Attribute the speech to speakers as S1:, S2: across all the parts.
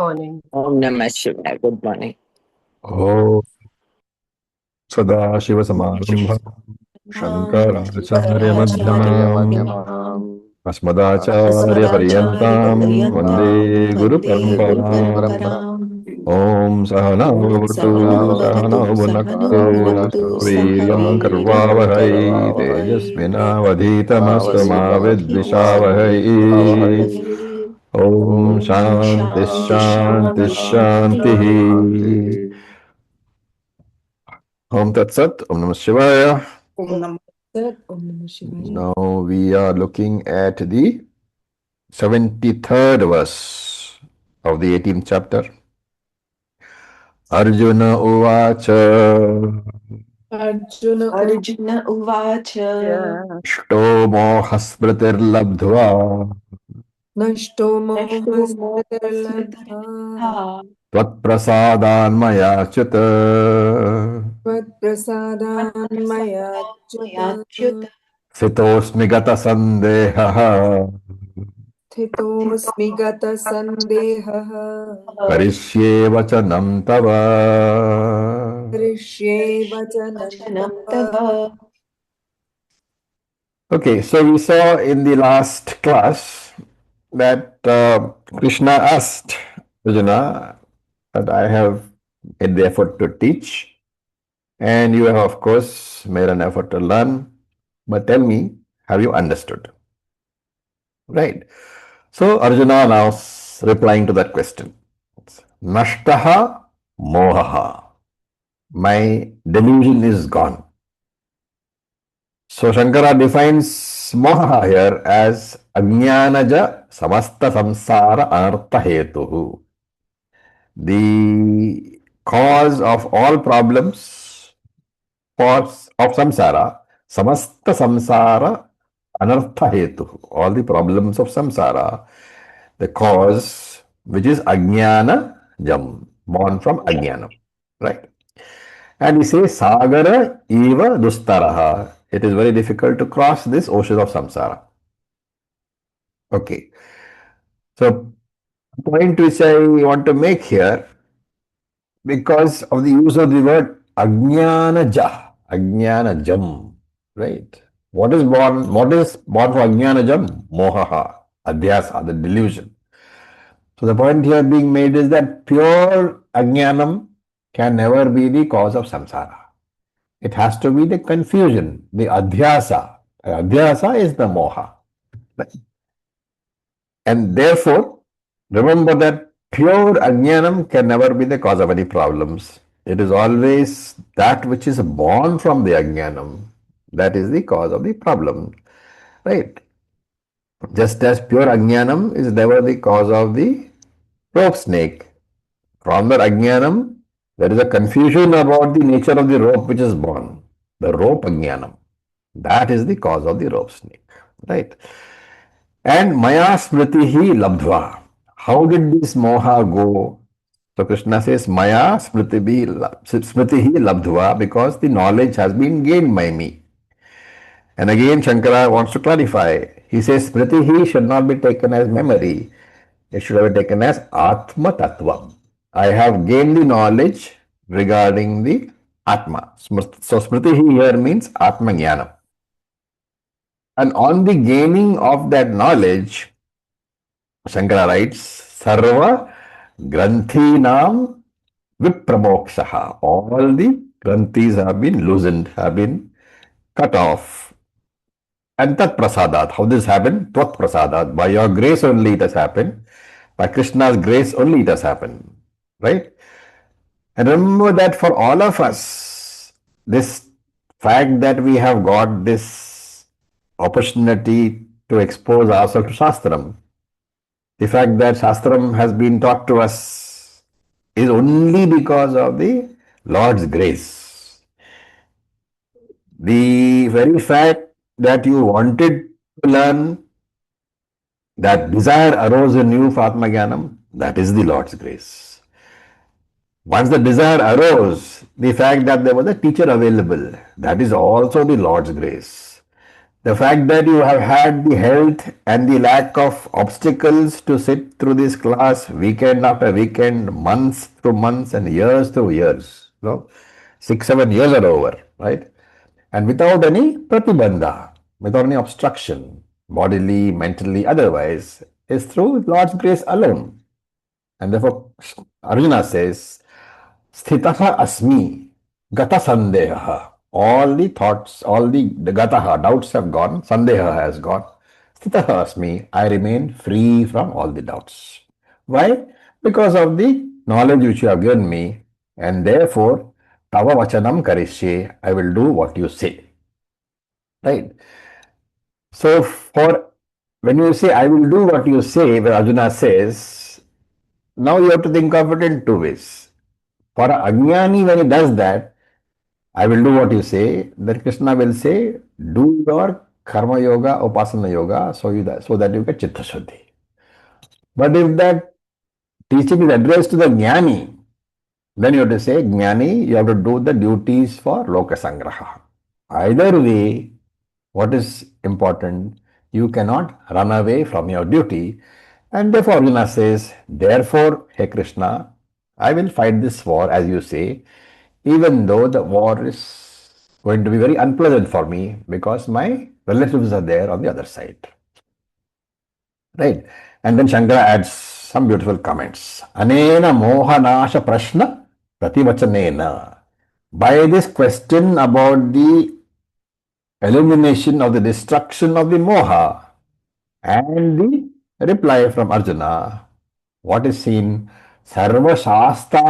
S1: morning.
S2: Om Namah Shivaya. Good morning.
S3: ॐ सदाशिवसमारम्भाम् शङ्कराचार्यमध्यमाम् अस्मदाचार्यपर्यन्ताम् वन्दे गुरुपरम्पराम् ॐ सहना भवतु सहनौ भुनक्तु सह वीर्यं कर्वावहै तेजस्विनावधीतमस्तु मा विद्विषावहै ॐ शान्तिः शान्तिः शान्तिः Om Tat Sat, Om Namah Shivaya.
S1: Om Namah Tat, Om Namah Shivaya.
S3: Now we are looking at the 73rd verse of the 18th chapter. Arjuna Uvacha
S1: Arjuna Uvacha
S3: Shto Mohasmritir Labdhva
S1: Nashto Mohasmritirlabdha
S3: Tvat Prasadan Maya Chita
S1: Tvat Prasadan Maya Achyuta
S3: Sitosmi Gata Sandeha
S1: Sthitosmi Gata Sandehaha
S3: Karishye Vachanam Tava.
S1: Karishye Vachanam Tava.
S3: Okay, so we saw in the last class that Krishna asked Arjuna that I have made the effort to teach, and you have, of course, made an effort to learn. But tell me, have you understood? Right. So Arjuna now replying to that question. Nashtaha mohaha. My delusion is gone. So Shankara defines moha here as ajnanaja samasta samsara anartha hetuhu. The cause of all problems of samsara, samasta samsara anartha hetuhu. All the problems of samsara, the cause which is ajnana jam, born from ajnana, right? And we say sagara eva dustaraha. It is very difficult to cross this ocean of samsara. Okay. So, the point which I want to make here, because of the use of the word ajnana jam, right? What is born for ajnana jam? Mohaha, adhyasa, the delusion. So the point here being made is that pure ajnanam can never be the cause of samsara. It has to be the confusion, the adhyasa. Adhyasa is the moha. And therefore, remember that pure ajnanam can never be the cause of any problems. It is always that which is born from the ajnanam that is the cause of the problem. Right? Just as pure ajnanam is never the cause of the rope snake. From the ajnanam, there is a confusion about the nature of the rope which is born. The rope ajnanam. That is the cause of the rope snake. Right? And maya smritihi labdhva. How did this moha go? So Krishna says maya smritihi labdhva, because the knowledge has been gained by me. And again Shankara wants to clarify. He says smritihi should not be taken as memory. It should have been taken as atma tattvam. I have gained the knowledge regarding the atma. So smritihi here means atma jnana. And on the gaining of that knowledge, Shankara writes, Sarva Granthinam Vipramokshaha. All the Granthis have been loosened, have been cut off. And Tat Prasadat. How this happened? Tvat Prasadat. By your grace only it has happened. By Krishna's grace only it has happened. Right? And remember that for all of us, this fact that we have got this opportunity to expose ourselves to Shastram, the fact that Shastram has been taught to us is only because of the Lord's grace. The very fact that you wanted to learn, that desire arose in you for Atma Jnanam, that is the Lord's grace. Once the desire arose, the fact that there was a teacher available, that is also the Lord's grace. The fact that you have had the health and the lack of obstacles to sit through this class weekend after weekend, months through months, and years through years. 6, 7 years are over, right? And without any pratibandha, without any obstruction, bodily, mentally, otherwise, is through Lord's grace alone. And therefore, Arjuna says, Sthitaha asmi gata sandeha. All the thoughts, all the gataha, doubts have gone, sandeha has gone. Sthitaha asmi, I remain free from all the doubts. Why? Because of the knowledge which you have given me, and therefore, tava vachanam karishye, I will do what you say. Right? So, for when you say, I will do what you say, where Arjuna says, now you have to think of it in two ways. For Ajnani, when he does that, I will do what you say, then Krishna will say, do your karma yoga, upasana yoga, so that you get chitta shuddhi. But if that teaching is addressed to the jnani, then you have to say, jnani, you have to do the duties for loka sangraha. Either way, what is important? You cannot run away from your duty. And therefore, Arjuna says, therefore, hey Krishna, I will fight this war, as you say, even though the war is going to be very unpleasant for me because my relatives are there on the other side. Right? And then Shankara adds some beautiful comments. Anena mohanasha prashna prativachanena. By this question about the elimination of the destruction of the moha and the reply from Arjuna, what is seen? Sarva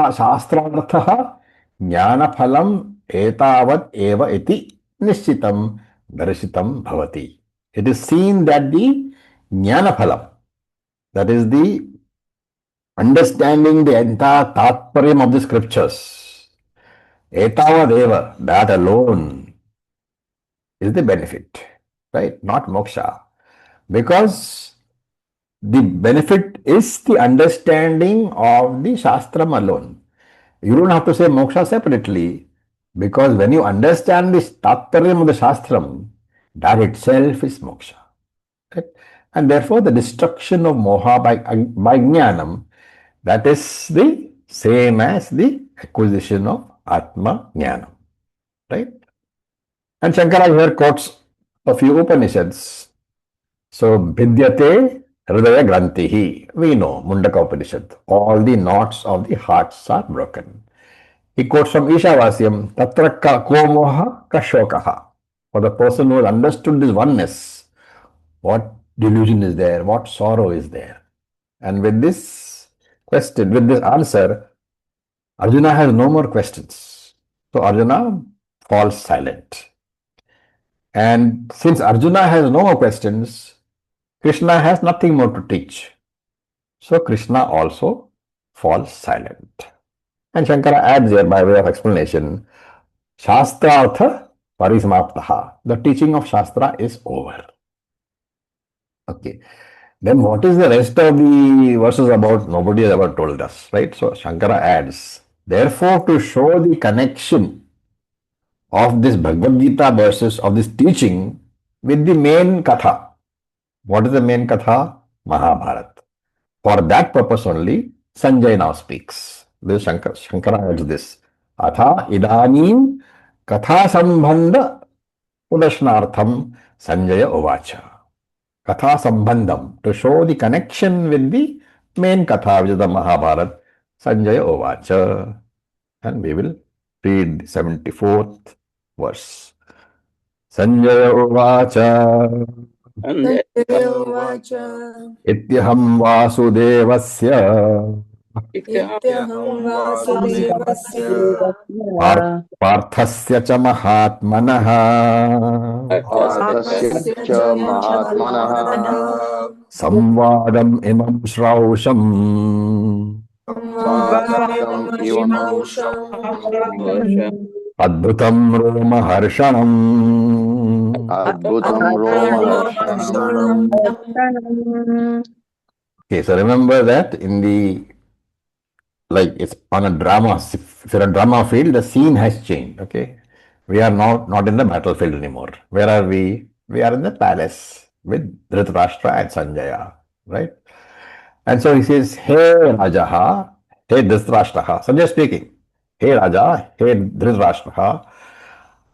S3: shastrartha jnana phalam etavat eva iti nishchitam darshitam bhavati. It is seen that the jnana phalam, that is the understanding the entire tatparyam of the scriptures, etavad eva, that alone is the benefit, right? Not moksha. Because the benefit is the understanding of the Shastram alone. You don't have to say moksha separately, because when you understand the Tattaryam of the Shastram, that itself is moksha. Right? And therefore, the destruction of moha by jnanam, that is the same as the acquisition of Atma jnanam. Right? And Shankara here quotes a few Upanishads. So, Vidyate Hridaya Grantihi. We know, Mundaka Upanishad. All the knots of the hearts are broken. He quotes from Ishavasyam, Tatra ka komoha kashokaha. For the person who has understood this oneness, what delusion is there, what sorrow is there. And with this question, with this answer, Arjuna has no more questions. So Arjuna falls silent. And since Arjuna has no more questions, Krishna has nothing more to teach. So Krishna also falls silent. And Shankara adds here by way of explanation, Shastrartha parismaptaha. The teaching of Shastra is over. Okay. Then what is the rest of the verses about? Nobody has ever told us, right? So Shankara adds, therefore, to show the connection of this Bhagavad Gita verses of this teaching with the main katha. What is the main katha? Mahabharata. For that purpose only, Sanjay now speaks. This Shankara adds this. Atha idanim katha sambandha udashnartham Sanjaya uvacha. Katha sambandham, to show the connection with the main katha, which is the Mahabharata, Sanjaya uvacha. And we will read the 74th verse. Sanjaya uvacha.
S1: Sanjaya uvacha.
S3: Ityaham vasudevasya
S1: Ityaham vasudevasya
S3: पार्थस्य च महात्मनः
S4: पार्थस्य च महात्मनः
S3: संवादम् इमं श्रौषम् अद्भुतं रोमहर्षणम्.
S4: अद्भुतं रोमहर्षणम्.
S3: Okay, so remember that in the, like it's on a drama, if you're a drama field, the scene has changed, okay? We are not in the battlefield anymore. Where are we? We are in the palace with Dhritarashtra and Sanjaya, right? And so he says, Hey Rajaha, Hey Dhritarashtraha. Sanjaya speaking. Hey Raja, Hey Dhritarashtraha.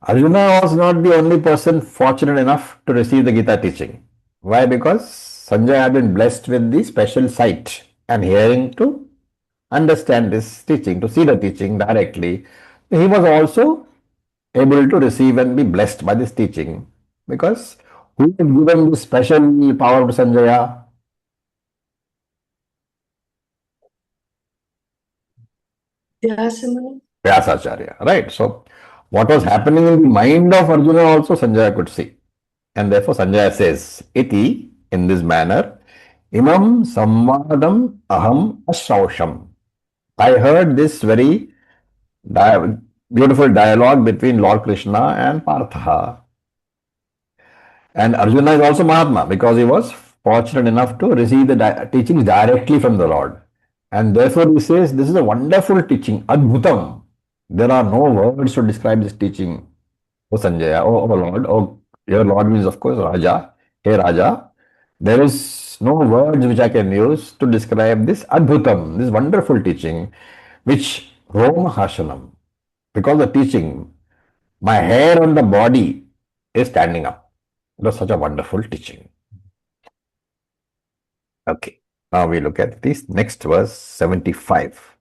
S3: Arjuna was not the only person fortunate enough to receive the Gita teaching. Why? Because Sanjaya had been blessed with the special sight and hearing to understand this teaching, to see the teaching directly. He was also able to receive and be blessed by this teaching. Because who had given this special power to Sanjaya? Vyasacharya, right? So, what was happening in the mind of Arjuna also Sanjaya could see. And therefore Sanjaya says, Iti, in this manner, Imam Samvadam Aham Ashrausham. I heard this very beautiful dialogue between Lord Krishna and Partha. And Arjuna is also Mahatma because he was fortunate enough to receive the teachings directly from the Lord. And therefore he says, this is a wonderful teaching, Adbhutam. There are no words to describe this teaching. O Sanjaya, O Lord, your Lord means of course Raja, Hey Raja. There is no words which I can use to describe this Adbhutam, this wonderful teaching, which Roma Hashanam, because the teaching, my hair on the body is standing up. It was such a wonderful teaching. Okay, now we look at this next verse 75.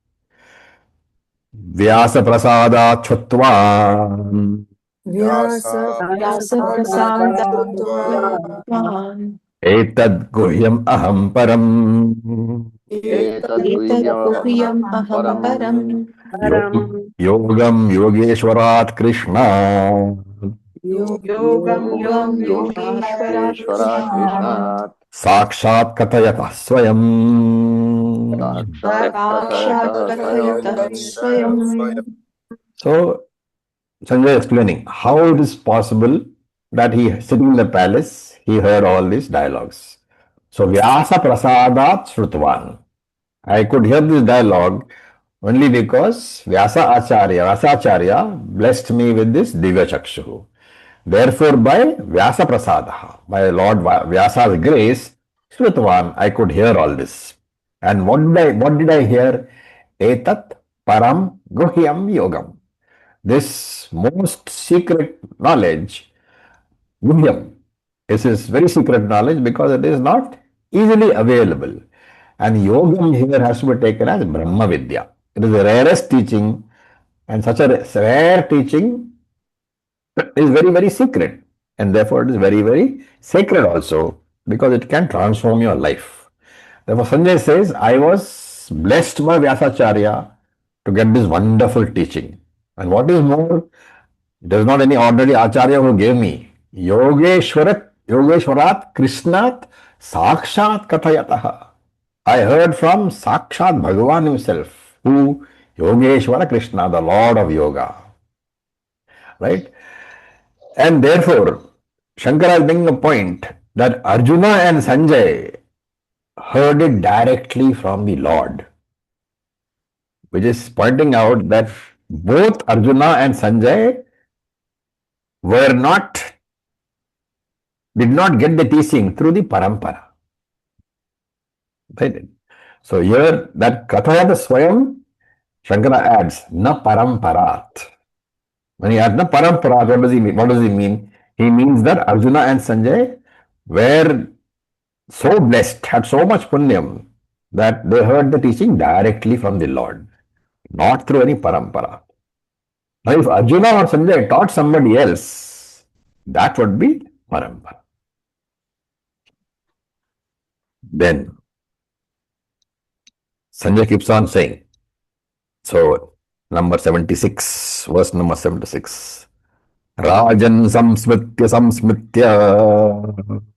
S3: Vyasa prasada chutva etad guhyam aham param
S4: Etadguhyam aham param
S3: yogam yogeshwarat Krishna
S4: Yogam Yogeshwara Krishna
S3: Sakshat Katayata Swayam. So Sanjay explaining how it is possible that he sitting in the palace, he heard all these dialogues. So Vyasa Prasadat Shrutvan. I could hear this dialogue only because Vyasacharya blessed me with this Divya Chakshu. Therefore, by Vyasa Prasadaha, by Lord Vyasa's grace, Shrutvan, I could hear all this. And what did I hear? Etat Param Guhyam Yogam. This most secret knowledge, Guhyam, this is very secret knowledge because it is not easily available. And Yogam here has to be taken as Brahma Vidya. It is the rarest teaching, and such a rare teaching is very, very secret, and therefore it is very, very sacred also because it can transform your life. Therefore, Sanjay says, I was blessed by Vyasacharya to get this wonderful teaching. And what is more, it is not any ordinary Acharya who gave me. Yogeshwarat Krishnat Sakshat Kathayataha. I heard from Sakshat Bhagavan himself, who Yogeshwara Krishna, the Lord of Yoga. Right? And therefore, Shankara is making a point that Arjuna and Sanjay heard it directly from the Lord, which is pointing out that both Arjuna and Sanjay did not get the teaching through the parampara. Right? So here that Kathayata Swayam, Shankara adds, na paramparat. When he adds na paramparat, what does he mean? What does he mean? He means that Arjuna and Sanjay were so blessed, had so much punyam, that they heard the teaching directly from the Lord, not through any parampara. Now, if Arjuna or Sanjay taught somebody else, that would be parampara. Then Sanjay keeps on saying, so number 76, verse number 76. Rajan samsmitya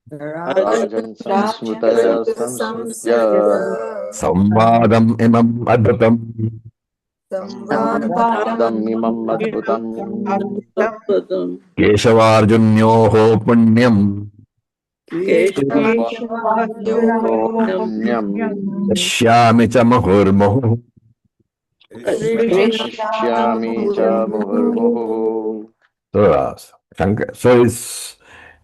S4: Rajan samsmutaya
S3: samvadam imam adbhutam
S4: imam adbhutam
S3: keshavarjunyoho punyam Dashyami cha muhurmuhu. So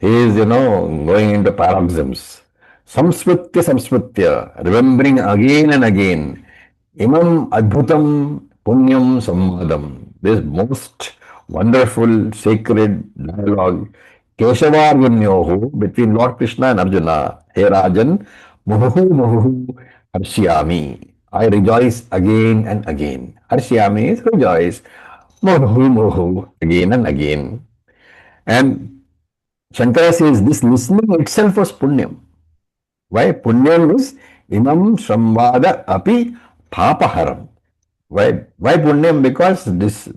S3: He is, going into paroxysms. Samsmritya, remembering again and again. Imam Adbhutam Punyam Samvadam. This most wonderful sacred dialogue. Keshavarjunyohu between Lord Krishna and Arjuna. Hey Rajan, Muhu Muhu Harshyami. I rejoice again and again. Harshyami is rejoice. Muhu Muhu again and again. And Shankara says this listening itself was punyam. Why? Punyam is imam samvada api papaharam. Why punyam? Because it is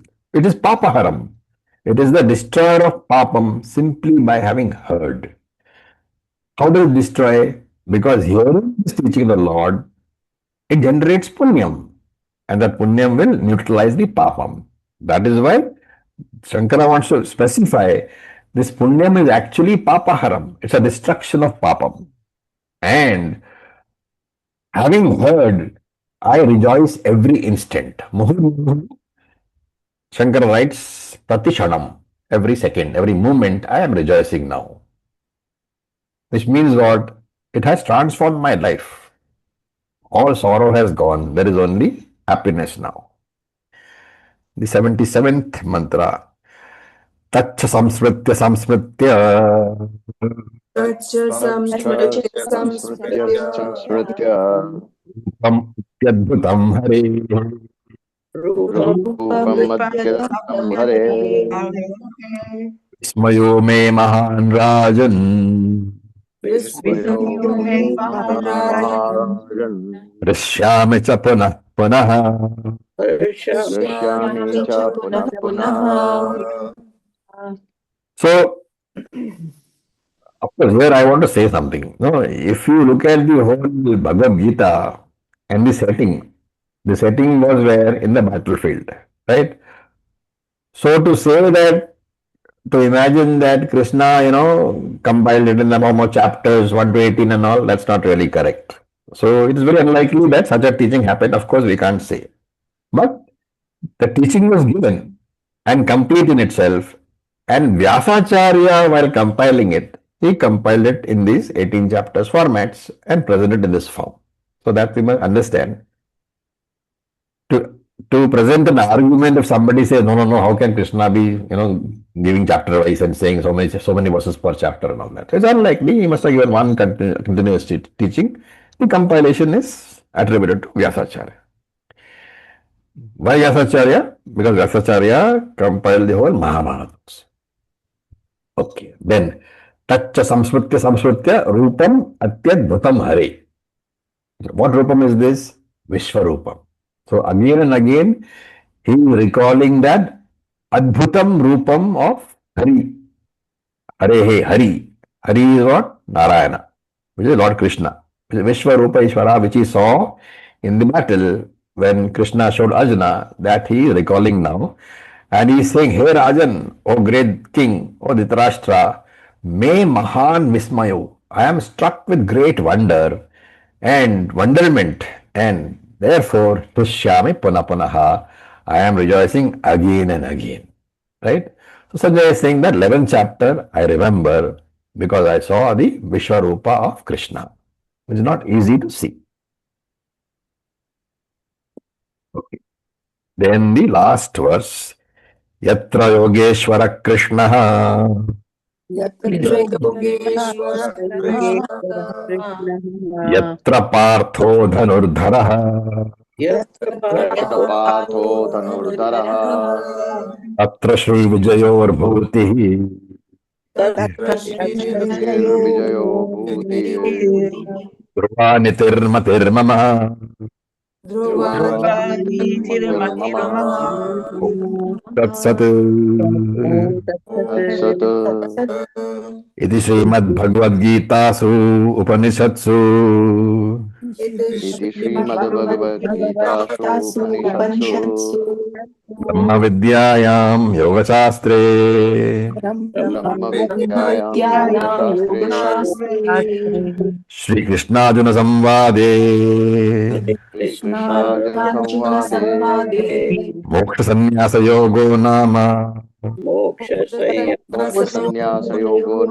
S3: papaharam. It is the destroyer of papam simply by having heard. How does it destroy? Because hearing this teaching of the Lord, it generates punyam. And that punyam will neutralize the papam. That is why Shankara wants to specify this punyam is actually papaharam. It's a destruction of papam. And having heard, I rejoice every instant. Shankara writes, Pratishanam, every second, every moment, I am rejoicing now. Which means what? It has transformed my life. All sorrow has gone. There is only happiness now. The 77th mantra. Tacha samsmritya samsmritya.
S1: Tacha samsmritya samsmritya.
S4: Samsmritya.
S3: Yadbhutam Hare.
S4: Rupam Adbhutam Hare.
S3: Vismayo me mahan rajan.
S1: Vismayo me Maharajan.
S3: Rishyami cha punah punah.
S4: Drishyami cha punah punah.
S3: So, of course, here I want to say something. No, if you look at the whole Bhagavad Gita and the setting was where? In the battlefield, right? So to say that, to imagine that Krishna, compiled it in the form of chapters 1 to 18 and all, that's not really correct. So it is very unlikely that such a teaching happened. Of course, we can't say. But the teaching was given and complete in itself. And Vyasacharya, while compiling it, he compiled it in these 18 chapters formats and presented in this form. So that we must understand. To present an argument, if somebody says, no, how can Krishna be, giving chapter wise and saying so many verses per chapter and all that? It's unlikely. He must have given one continuous teaching. The compilation is attributed to Vyasacharya. Why Vyasacharya? Because Vyasacharya compiled the whole Mahabharata. Okay. Then, Tacha samsmritya rupam atyadbhutam hare. What rupam is this? Vishwarupam. So again and again, he is recalling that adbhutam rupam of Hari. Hare, Hari. Hari is what? Narayana, which is Lord Krishna. Vishwarupa Ishvara, which he saw in the battle when Krishna showed Arjuna, that he is recalling now. And he is saying, Hey Rajan, O great king, O Dhritarashtra, me mahan vismayo. I am struck with great wonder and wonderment, and therefore, Tushyami Puna Punaha, I am rejoicing again and again. Right? So Sanjay is saying that 11th chapter I remember because I saw the Vishwarupa of Krishna, which is not easy to see. Okay. Then the last verse, Yatra Yogeshwara Krishna.
S1: Yatra Yogeshwara
S3: Yatra Partho Dhanurdharaha.
S1: Yatra
S4: Partho Dhanurdharaha.
S3: Atra Shri Vijayor Bhutihi.
S4: Vijayo Bhuti.
S3: Dhruva Nitirmatir Mama. Tat Sat. Iti Srimad Bhagavad Gita Su Upanishadsu.
S4: Iti Srimad Bhagavad Gita Su Upanishadsu.
S3: Brahma Vidyayam Yoga Shastre.
S4: Brahma Vidyayam Yoga Shastre.
S3: Shri Krishna Arjuna Samvade.
S4: Krishna Arjuna Samvade.
S3: Moksha Sannyasa Yogo Nama.
S4: मोक्षसंन्यासयोगो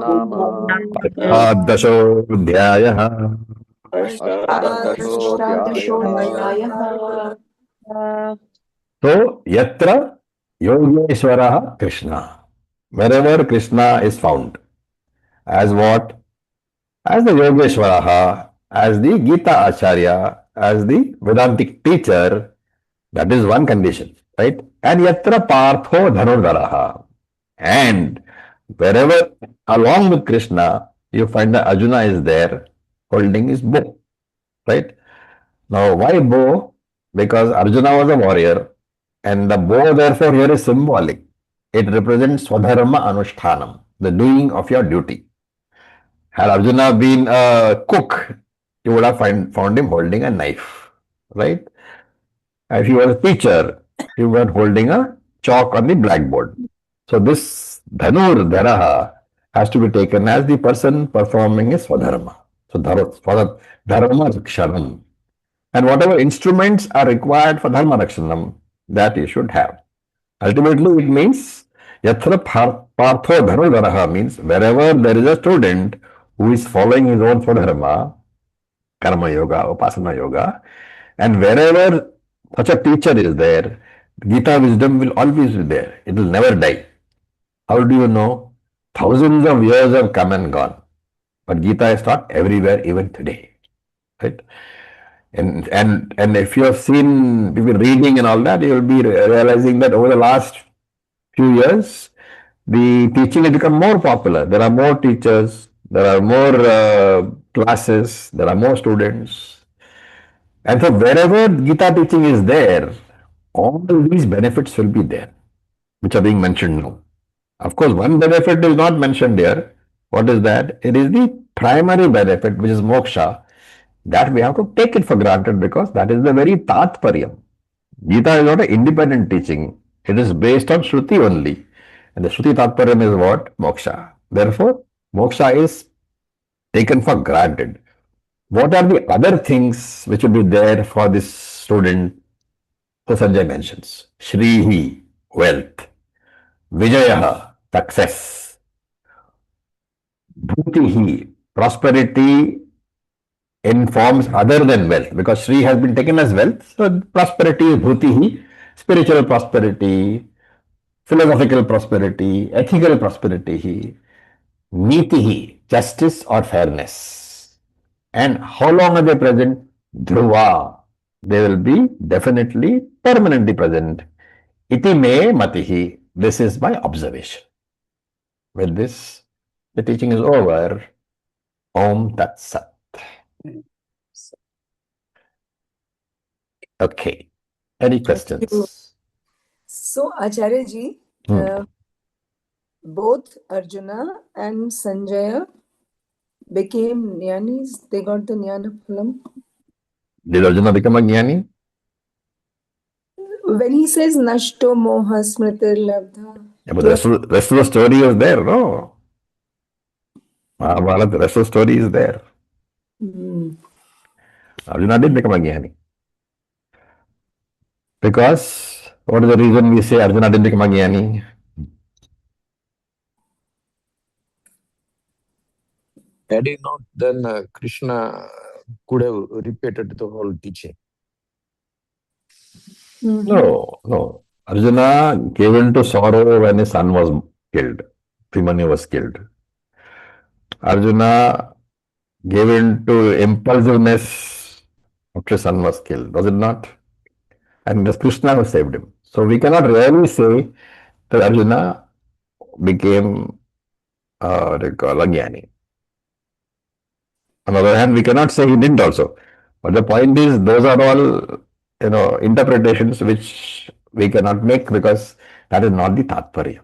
S4: नाम
S3: अष्टादशोऽध्यायः।
S4: अष्टादशोऽध्यायः
S3: So, yatra Yogeshwara Krishna. Wherever Krishna is found. As what? As the Yogeshwara, as the Gita Acharya, as the Vedantic teacher. That is one condition, right? And yatra Partho Dhanurdaraha. And wherever along with Krishna, you find that Arjuna is there holding his bow, right? Now, why bow? Because Arjuna was a warrior, and the bow, therefore, here is symbolic. It represents Swadharma Anushtanam, the doing of your duty. Had Arjuna been a cook, you would have found him holding a knife, right? If he was a teacher, he was holding a chalk on the blackboard. So this Dhanur Dharaha has to be taken as the person performing his Swadharma. So Dharma Rakshanam. And whatever instruments are required for Dharma Rakshanam, that you should have. Ultimately, it means Yatra Partho Dhanur Dharaha means wherever there is a student who is following his own Swadharma, Karma Yoga, Upasana Yoga, and wherever such a teacher is there, Gita wisdom will always be there. It will never die. How do you know? Thousands of years have come and gone. But Gita is taught everywhere, even today. Right? And if you have seen people reading and all that, you will be realizing that over the last few years, the teaching has become more popular. There are more teachers, there are more classes, there are more students. And so wherever Gita teaching is there, all these benefits will be there, which are being mentioned now. Of course, one benefit is not mentioned here. What is that? It is the primary benefit, which is moksha, that we have to take it for granted because that is the very tatparyam. Gita is not an independent teaching. It is based on Shruti only. And the Shruti tatparyam is what? Moksha. Therefore, moksha is taken for granted. What are the other things which will be there for this student? So Sanjay mentions Shrihi, wealth, Vijayaha, success, Bhutihi, prosperity in forms other than wealth, because Shri has been taken as wealth. So prosperity is Bhutihi, spiritual prosperity, philosophical prosperity, ethical prosperity, Nitihi, justice or fairness. And how long are they present? Dhruva. They will be definitely permanently present. Iti me matihi. This is my observation. With this, the teaching is over. Om Tat Sat. Okay. Any questions?
S1: So, Acharya ji, both Arjuna and Sanjaya became jnanis. They got the jnana phalam.
S3: Did Arjuna become a jnani?
S1: When he says Nashto Moha Smritir Labdha.
S3: Yeah, but the rest of the story is there, no? Mahabharata, the rest of the story is there. Arjuna did become a jnani. Because, what is the reason we say Arjuna didn't become a jnani?
S5: Had he not, then Krishna could have repeated the whole teaching.
S3: No. Arjuna gave into sorrow when his son was killed. Bhimanyu was killed. Arjuna gave into impulsiveness after his son was killed. Was it not? And it was Krishna who saved him. So we cannot really say that Arjuna became a jnani. On the other hand, we cannot say he didn't also. But the point is, those are all, interpretations which we cannot make because that is not the tatparya.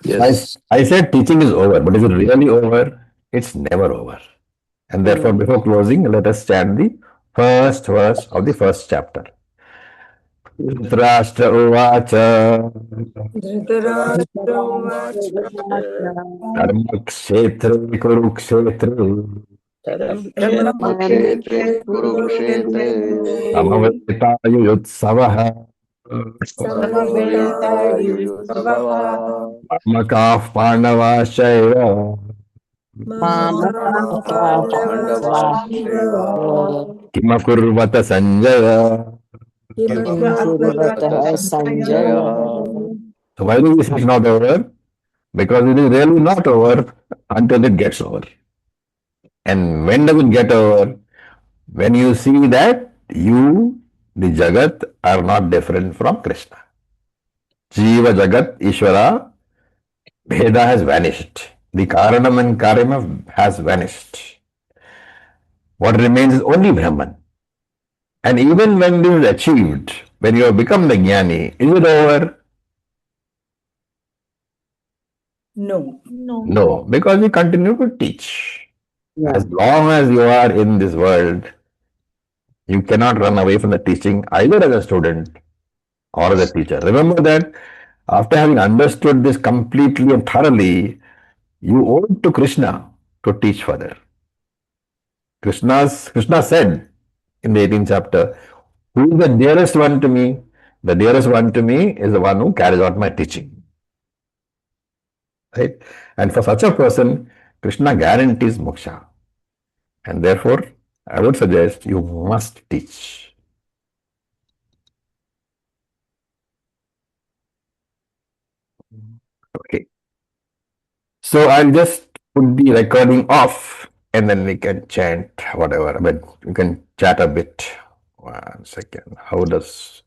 S5: Yes.
S3: I said teaching is over, but is it really over? It's never over. And therefore, before closing, let us chant the first verse of the first chapter. Dhritarashtra uvacha Dharmakshetre Kurukshetre
S4: Dharmakshetre Kurukshetre
S3: Samaveta Yutsavaha
S4: समवेतायुयुत्सवः
S3: Makav Pandavashaiva
S4: पाण्डवाश्चैव
S3: Kimakurvata Sanjaya.
S2: Kurvata Sanjaya.
S3: So why is this not over? Because it is really not over until it gets over. And when does it get over? When you see that you, the Jagat, are not different from Krishna. Jiva Jagat Ishvara Bheda has vanished. The Karanam and Karyam has vanished. What remains is only Brahman. And even when this is achieved, when you have become the Jnani, is it over?
S1: No.
S3: No, because we continue to teach. As long as you are in this world, you cannot run away from the teaching either as a student or as a teacher. Remember that after having understood this completely and thoroughly, you owe it to Krishna to teach further. Krishna said in the 18th chapter, who is the dearest one to me? The dearest one to me is the one who carries out my teaching. Right? And for such a person, Krishna guarantees moksha. And therefore, I would suggest you must teach. Okay. So I'll just put the recording off and then we can chant whatever. But you can chat a bit. 1 second. How does